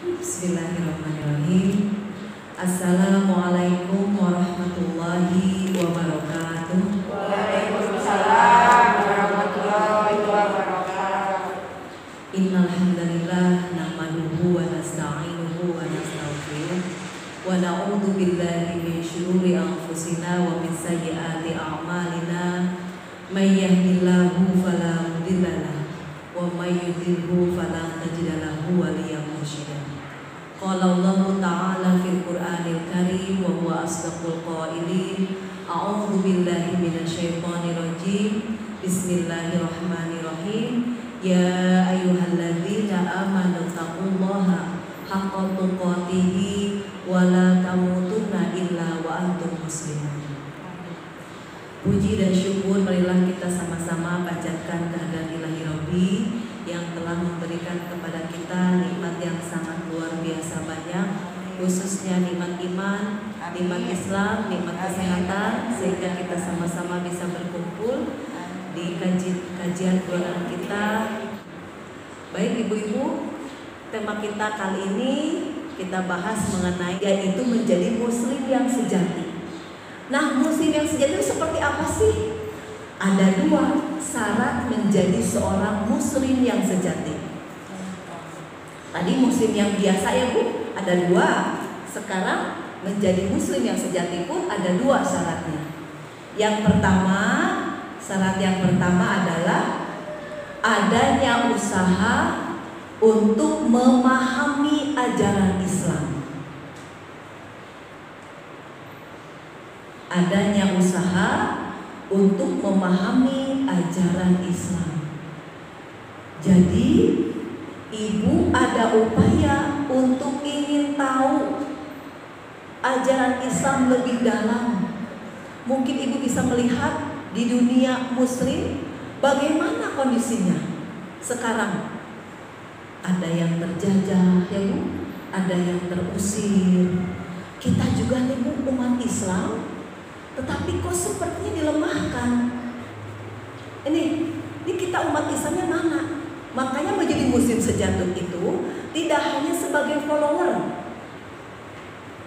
Bismillahirrahmanirrahim. Assalamualaikum warahmatullahi wabarakatuh. Waalaikumsalam warahmatullahi wabarakatuh. Innal hamdalillah nahmaduhu wa nasta'inuhu wa nastaghfiruh wa na'udzu billahi min syururi anfusina wa min sayyiati a'malina. May yahdihillahu fala mudilla lahu wa may yudlilhu fala tajida lahu waliyyan mursyida. Qala Allahu ta'ala fil Qur'anil Karim wa huwa asdaqul qailin. A'udzu billahi minasyaitonir rajim. Bismillahirrahmanirrahim. Ya ayyuhalladzina amanu taqullaha haqqa tuqatih wa la tamutunna illa wa antum muslimun. Puji dan syukur marilah kita sama-sama panjatkan kehadirat Ilahi Rabbi yang telah memberikan kepada kita nikmat yang sangat luar biasa banyak, khususnya nikmat iman, nikmat Islam, nikmat kesehatan, sehingga kita sama-sama bisa berkumpul di kajian Quran kita. Baik ibu-ibu, tema kita kali ini kita bahas mengenai yaitu menjadi muslim yang sejati. Nah, muslim yang sejati itu seperti apa sih? Ada dua syarat menjadi seorang muslim yang sejati. Tadi muslim yang biasa ya Bu, ada dua. Sekarang menjadi muslim yang sejati pun ada dua syaratnya. Yang pertama, syarat yang pertama adalah adanya usaha untuk memahami ajaran Islam. Adanya usaha untuk memahami ajaran Islam. Jadi ibu ada upaya untuk ingin tahu ajaran Islam lebih dalam. Mungkin ibu bisa melihat di dunia muslim bagaimana kondisinya sekarang. Ada yang terjajah ya Bu, ada yang terusir. Kita juga nih Bu, umat Islam, tetapi kok sepertinya dilemahkan. Ini kita umat Islamnya mana? Makanya menjadi muslim sejati itu tidak hanya sebagai follower,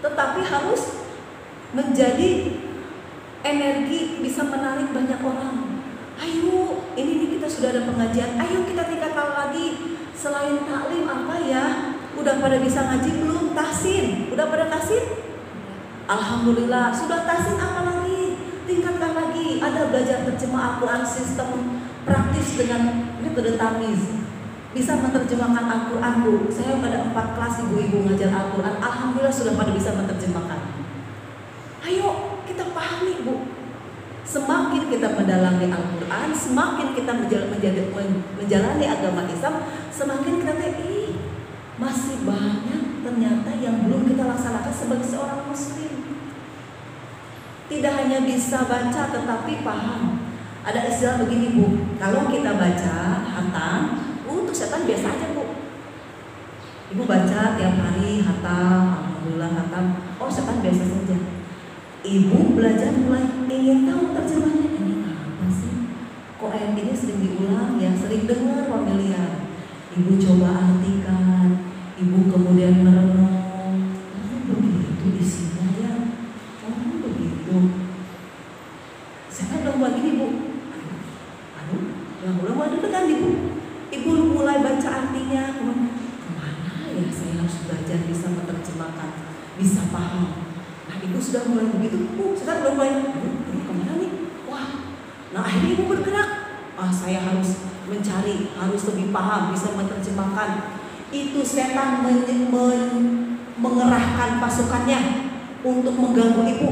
tetapi harus menjadi energi bisa menarik banyak orang. Ayo, ini kita sudah ada pengajian. Ayo kita tingkatkan lagi. Selain taklim apa ya? Udah pada bisa ngaji belum? Tahsin. Udah pada tahsin? Alhamdulillah. Sudah tahsin apa lagi? Tingkatkan lagi. Ada belajar terjemah Al-Quran sistem praktis dengan metode tamiz. Bisa menerjemahkan Al-Quran Bu. Saya pada 4 kelas ibu-ibu ngajar Al-Quran. Alhamdulillah sudah pada bisa menerjemahkan. Ayo kita pahami Bu. Semakin kita mendalami Al-Quran, semakin kita menjalani agama Islam, semakin kita masih banyak ternyata yang belum kita laksanakan sebagai seorang muslim. Tidak hanya bisa baca tetapi paham. Ada istilah begini Bu, kalau kita baca hatam, untuk setan biasa aja Bu. Ibu baca tiap hari hatam, alhamdulillah hatam, oh setan biasa saja. Ibu belajar mulai ingin tahu terjemahnya, ini apa sih? Kok ayat ini sering diulang ya, sering dengar familiar. Ibu coba artikan, ibu kemudian merenung, begitu isinya ya, begitu. Saya udah buat gini Bu, udah dekat Ibu. Ibu mulai baca artinya, kemana ya saya harus belajar bisa menerjemahkan, bisa paham. Nah ibu sudah mulai begitu, saya belum mulai, ini kemana nih? Wah, nah akhirnya ibu bergerak. Saya harus mencari, harus lebih paham, bisa menerjemahkan. Itu setan mengerahkan pasukannya untuk mengganggu ibu.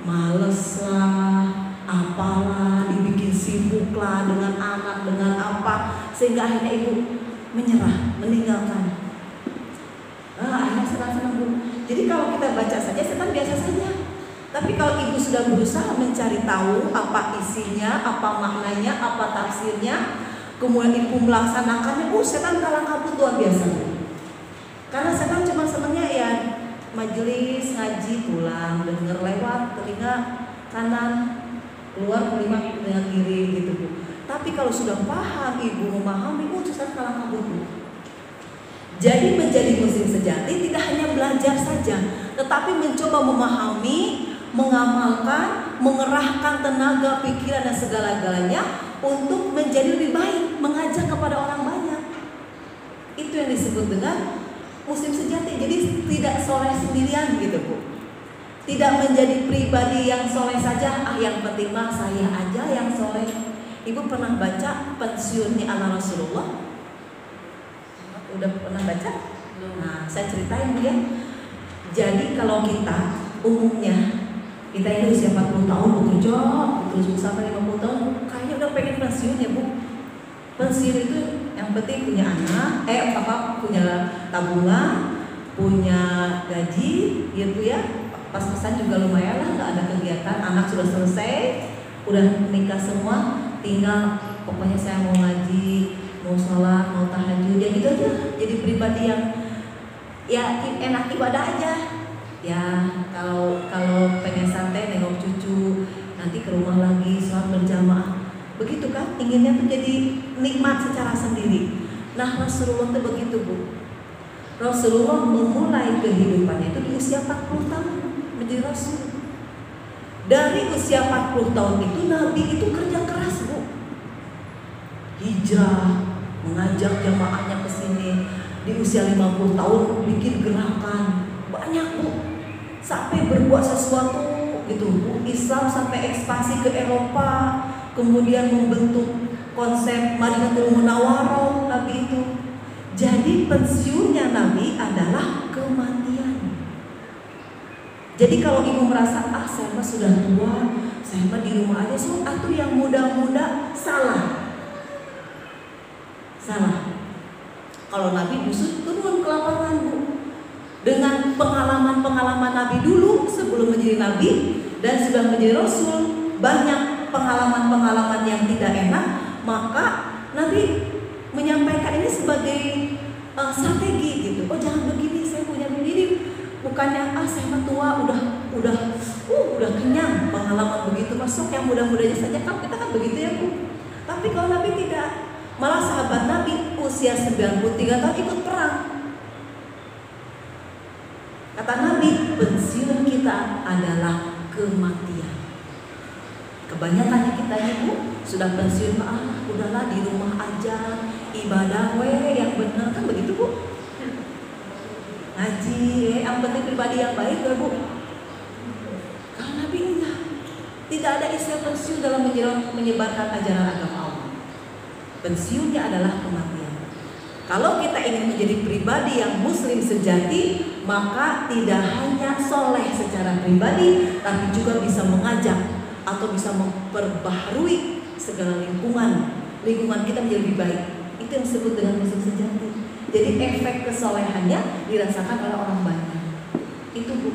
Males lah, apalah, dibikin sibuk lah dengan anak, dengan apa, sehingga akhirnya ibu menyerah, meninggalkan. Akhirnya senang-senang Bu. Jadi kalau kita baca saja setan biasa saja. Tapi kalau ibu sudah berusaha mencari tahu apa isinya, apa maknanya, apa tafsirnya, kemudian ibu melaksanakannya, setan kalang kabut luar biasa. Karena setan cuma senangnya ya majelis ngaji pulang, dengar lewat telinga kanan, keluar telinga kiri gitu Bu. Tapi kalau sudah paham ibu memahami, setan kalang kabut Bu. Jadi menjadi muslim sejati tidak hanya belajar saja, tetapi mencoba memahami, mengamalkan, mengerahkan tenaga, pikiran dan segala-galanya untuk menjadi lebih baik, mengajak kepada orang banyak. Itu yang disebut dengan muslim sejati. Jadi tidak soleh sendirian gitu Bu. Tidak menjadi pribadi yang soleh saja, yang penting mah saya aja yang soleh. Ibu pernah baca pensiunnya ala Rasulullah? Udah pernah baca? Nah, saya ceritain Bu ya. Jadi kalau kita umumnya, kita ini usia 40 tahun bekerja terus sampai 50 tahun, kayaknya udah pengen pensiun ya Bu. Pensiun itu yang penting punya anak, punya tabungan, punya gaji, gitu ya. Pas-pasan juga lumayan lah, nggak ada kegiatan, anak sudah selesai, udah nikah semua, tinggal pokoknya saya mau ngaji, mau sholat, mau tahajud, ya gitu aja. Jadi pribadi yang ya enak ibadah aja. Ya kalau pengen santai nengok cucu, nanti ke rumah lagi sholat berjamaah, begitu kan? Inginnya tuh jadi nikmat secara sendiri. Nah Rasulullah tuh begitu Bu. Rasulullah memulai kehidupannya itu di usia 40 tahun menjadi Rasul. Dari usia 40 tahun itu Nabi itu kerja keras Bu. Hijrah, mengajak jamaahnya ke sini. Di usia 50 tahun bikin gerakan banyak Bu. Sampai berbuat sesuatu gitu Bu. Islam sampai ekspansi ke Eropa, kemudian membentuk konsep Madinatul Munawwarah Nabi itu. Jadi pensiunnya Nabi adalah kematian. Jadi kalau ibu merasa saya mah sudah tua, saya mah di rumah aja, so atuh yang muda-muda, salah. Kalau Nabi justru turun ke lapangan Bu. Dengan pengalaman-pengalaman Nabi dulu sebelum menjadi Nabi dan sudah menjadi Rasul, banyak pengalaman-pengalaman yang tidak enak, maka Nabi menyampaikan ini sebagai strategi gitu. Oh jangan begini, saya punya begini. Bukannya saya mah tua, udah kenyang pengalaman begitu, masuk yang muda-mudanya saja kan, kita kan begitu ya Bu. Tapi kalau Nabi tidak, malah sahabat Nabi usia 93 tahun ikut perang. Kata Nabi, pensiun kita adalah kematian. Kebanyakan kita Bu sudah pensiun, udahlah di rumah aja, ibadah yang benar kan begitu Bu. Ngaji, yang penting pribadi yang baik ya Bu. Kalau Nabi enggak, tidak ada istilah pensiun dalam menyebarkan ajaran agama Allah. Pensiunnya adalah kematian. Kalau kita ingin menjadi pribadi yang muslim sejati, maka tidak hanya soleh secara pribadi, tapi juga bisa mengajak atau bisa memperbaharui segala lingkungan kita menjadi lebih baik. Itu yang disebut dengan muslim sejati. Jadi efek kesolehannya dirasakan oleh orang banyak. Itu Bu.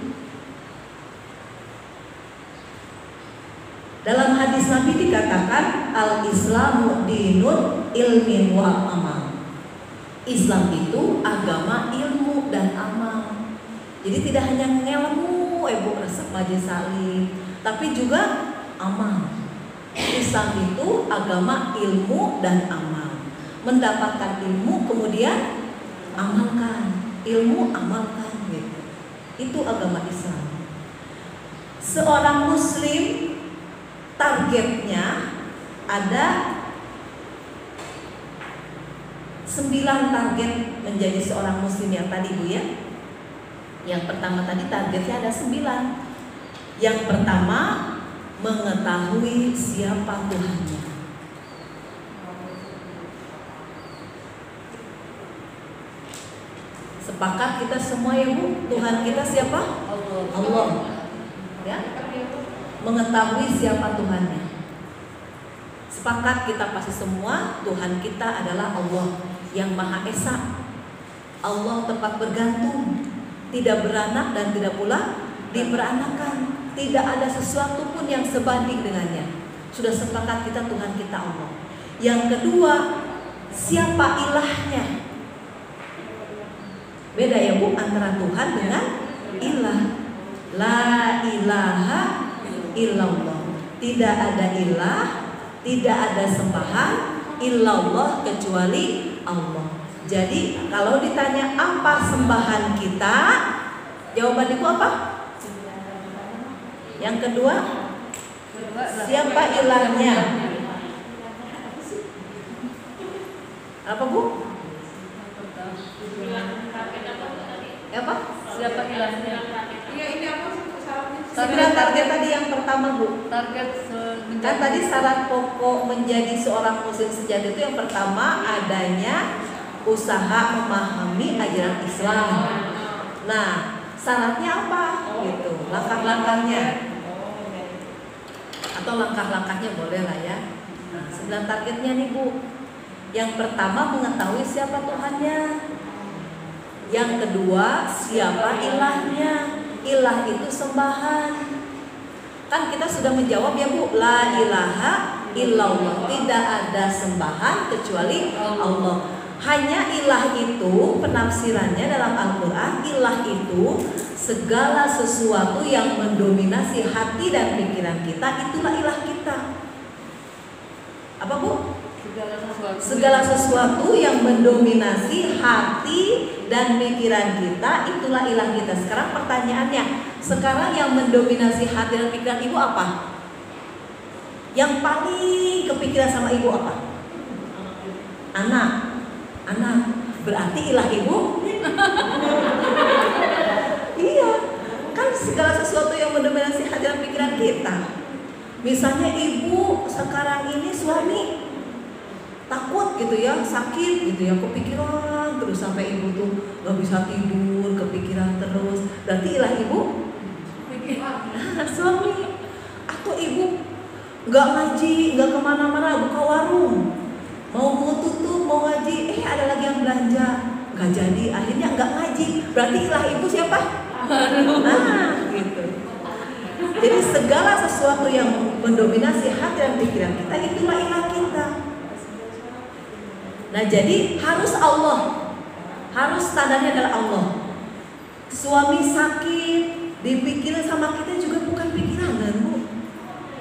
Dalam hadis Nabi dikatakan al-Islamu dinun ilmin wa amal. Islam itu agama ilmu dan amal. Jadi tidak hanya ngelmu, Bu, resep majelis salim, tapi juga amal. Islam itu agama ilmu dan amal. Mendapatkan ilmu kemudian amalkan, ilmu amalkan gitu. Itu agama Islam. Seorang muslim targetnya ada 9 target menjadi seorang muslim yang tadi Bu ya. Yang pertama tadi targetnya ada 9. Yang pertama mengetahui siapa Tuhannya. Sepakat kita semua ya Bu, Tuhan kita siapa? Allah. Ya? Mengetahui siapa Tuhannya. Sepakat kita pasti semua Tuhan kita adalah Allah yang Maha Esa. Allah tempat bergantung, tidak beranak dan tidak pula diperanakan. Tidak ada sesuatu pun yang sebanding dengannya. Sudah sepakat kita Tuhan kita Allah. Yang kedua, siapa ilahnya? Beda ya Bu antara Tuhan dengan ilah. La ilaha illallah. Tidak ada ilah, tidak ada sembahan illallah kecuali Allah. Jadi kalau ditanya apa sembahan kita, jawaban ibu apa? Yang kedua, siapa ilahnya? Apa bu? Apa? Siapa ilahnya? Iya, ini apa syaratnya? Sembilan target tadi yang pertama bu. Target Kan tadi syarat pokok menjadi seorang muslim sejati itu yang pertama adanya usaha memahami ajaran Islam. Nah, syaratnya apa? Gitu, langkah-langkahnya. Atau langkah-langkahnya boleh lah ya. Nah, 9 targetnya nih bu. Yang pertama mengetahui siapa Tuhannya. Yang kedua siapa ilahnya. Ilah itu sembahan. Kan kita sudah menjawab ya bu, la ilaha illallah, tidak ada sembahan kecuali Allah. Hanya ilah itu penafsirannya dalam Al-Quran, ilah itu segala sesuatu yang mendominasi hati dan pikiran kita, itulah ilah kita. Apa bu? Segala sesuatu yang mendominasi hati dan pikiran kita, itulah ilah kita. Sekarang pertanyaannya, sekarang yang mendominasi hati dan pikiran ibu apa? Yang paling kepikiran sama ibu apa? Anak. Berarti ilah ibu? Iya, kan segala sesuatu yang mendominasi hati dan pikiran kita. Misalnya ibu sekarang ini suami takut gitu ya, sakit gitu ya, kepikiran terus sampai ibu tuh gak bisa tidur, kepikiran terus. Berarti ilah ibu? Suami. Atau ibu gak ngaji, gak kemana-mana, buka warung, mau tutup, mau ngaji, ada lagi yang belanja, gak jadi, akhirnya gak ngaji. Berarti ilah ibu siapa? Nah, gitu. Jadi segala sesuatu yang mendominasi hati dan pikiran kita, itulah ilah kita. Nah, jadi harus Allah, harus standarnya adalah Allah. Suami sakit, dipikirin sama kita juga bukan pikiran kan bu.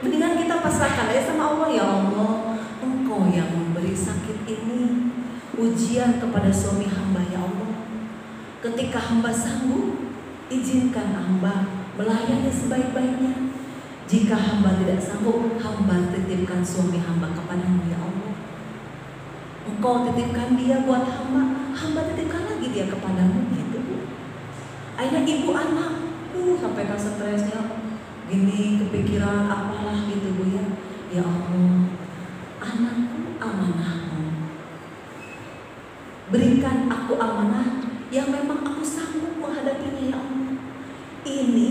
Mendingan kita pasrahkan aja sama Allah. Ya Allah, Engkau yang memberi sakit ini, ujian kepada suami hamba ya Allah. Ketika hamba sanggup, izinkan hamba melayani sebaik-baiknya. Jika hamba tidak sanggup, hamba titipkan suami hamba kepadamu ya Allah. Engkau titipkan dia buat hamba, hamba titipkan lagi dia kepadamu gitu bu. Akhirnya ibu anak sampai kan stresnya gini, kepikiran apalah gitu bu ya. Ya Allah, anakku amanahmu, berikan aku amanah yang memang aku sanggup menghadapinya ya Allah. Ini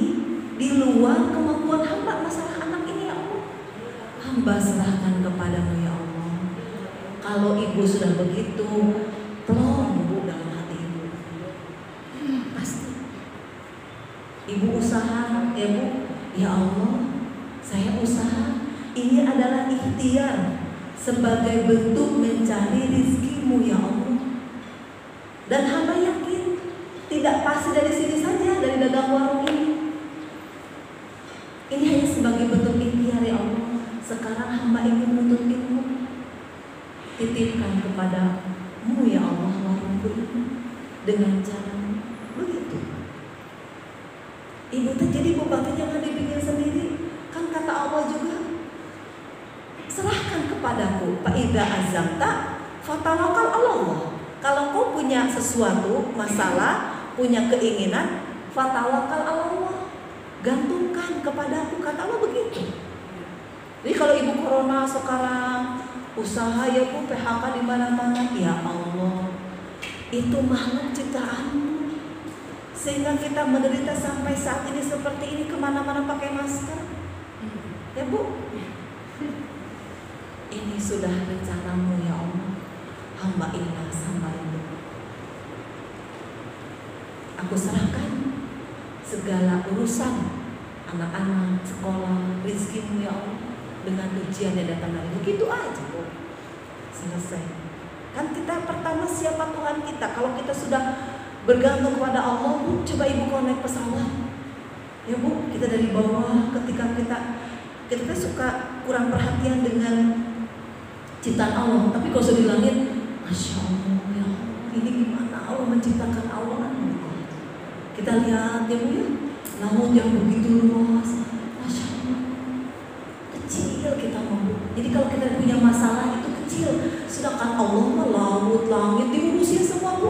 di luar kemampuan hamba, masalah anak ini ya Allah, hamba serahkan kepadamu ya Allah. Kalau ibu sudah begitu, tolong bu dalam hati ibu, pasti ibu usaha ya bu. Ya Allah, saya usaha, ini adalah ikhtiar sebagai bentuk mencari rizkimu ya Allah. Dan hamba yakin tidak pasti dari sini saja, dari dagang warung ini. Ini hanya sebagai bentuk ikhtiar ya Allah. Sekarang hamba ingin menuntut ilmu, titipkan kepadamu ya Allah warungku ini dengan cara begitu. Ibu tuh jadi bupati jangan dipikir sendiri. Kan kata Allah juga, serahkan kepadaku. Fa idza azamta fatawakkal 'ala Allah. Kalau kau punya sesuatu masalah, punya keinginan, fatawakkal 'ala Allah, gantungkan kepadaku, kata Allah begitu. Jadi kalau ibu corona sekarang usaha ya bu, PHK di mana-mana, ya Allah, itu makhluk ciptaanmu sehingga kita menderita sampai saat ini seperti ini, kemana-mana pakai masker. Ya bu, ini sudah rencanamu ya Allah. Hamba ikhlas, hamba itu. Aku serahkan segala urusan anak-anak, sekolah, rizkimu ya Allah, dengan ujian yang datang dari begitu aja bu. Selesai. Kan kita pertama siapa Tuhan kita. Kalau kita sudah bergantung kepada Allah bu, coba ibu kalau naik pesawat ya bu, kita dari bawah, ketika kita suka kurang perhatian dengan ciptaan Allah. Tapi kalau sudah di langit, Masya Allah ya Allah, ini bagaimana Allah menciptakan awan. Kita lihat ya Bu ya, laut yang begitu luas, Masya Allah, kecil kita mau. Jadi kalau kita punya masalah itu kecil, sedangkan Allah mah laut, langit diurusin semua Bu.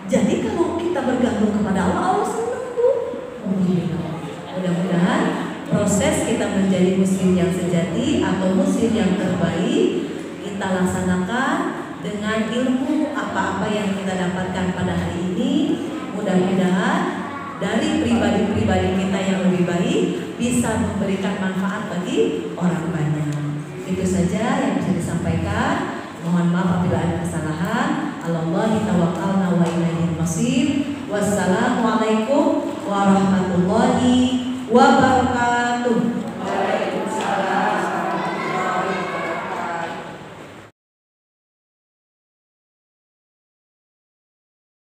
Jadi kalau kita bergantung kepada Allah, Allah senang Bu. Mudah-mudahan proses kita menjadi muslim yang sejati atau muslim yang terbaik kita laksanakan dengan ilmu apa-apa yang kita dapatkan pada hari ini. Mudah-mudahan dari pribadi-pribadi kita yang lebih baik bisa memberikan manfaat bagi orang banyak. Itu saja yang bisa disampaikan. Mohon maaf apabila ada kesalahan. Allahi tawakkalna wa ilaihi masir. Wassalamualaikum warahmatullahi wabarakatuh.